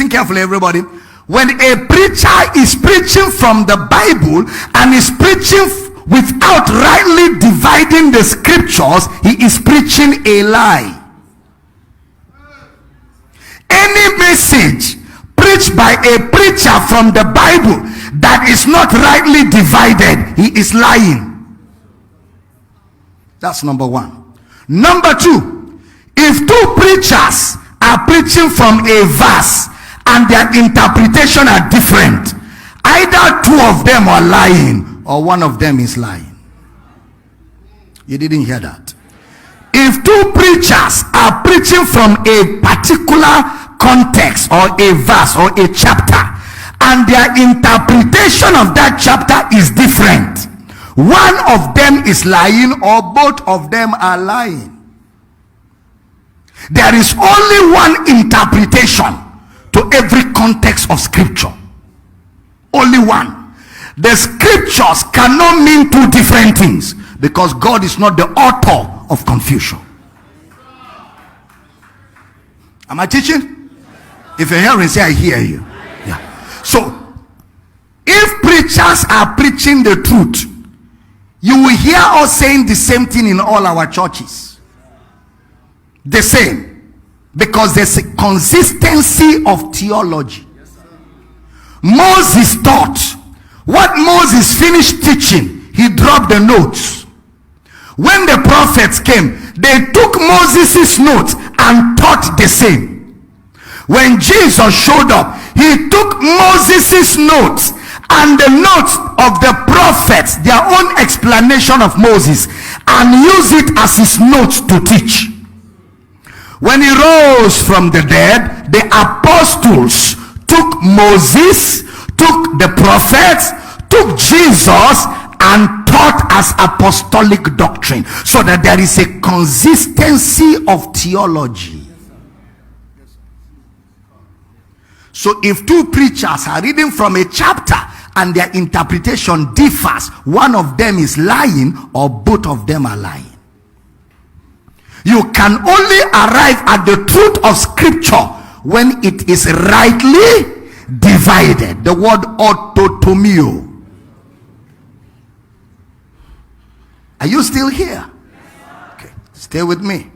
Listen carefully, everybody. When a preacher is preaching from the Bible and is preaching without rightly dividing the scriptures, he is preaching a lie. Any message preached by a preacher from the Bible that is not rightly divided, he is lying. That's number one. Number two, if two preachers are preaching from a verse and their interpretation are different, either two of them are lying or one of them is lying. You didn't hear that. If two preachers are preaching from a particular context or a verse or a chapter and their interpretation of that chapter is different, one of them is lying or both of them are lying. There is only one interpretation to every context of scripture. Only one. The scriptures cannot mean two different things because God is not the author of confusion. Am I teaching? If you're hearing, say I hear you. Yeah. So if preachers are preaching the truth, you will hear us saying the same thing in all our churches. The same. Because there's a consistency of theology. Moses taught. What Moses finished teaching, he dropped the notes. When the prophets came, they took Moses' notes and taught the same. When Jesus showed up, he took Moses' notes and the notes of the prophets, their own explanation of Moses, and used it as his notes to teach. When he rose from the dead, the apostles took Moses, took the prophets, took Jesus, and taught as apostolic doctrine, so that there is a consistency of theology. So if two preachers are reading from a chapter and their interpretation differs, one of them is lying or both of them are lying. You can only arrive at the truth of scripture when it is rightly divided. The word autotomio. Are you still here? Okay, stay with me.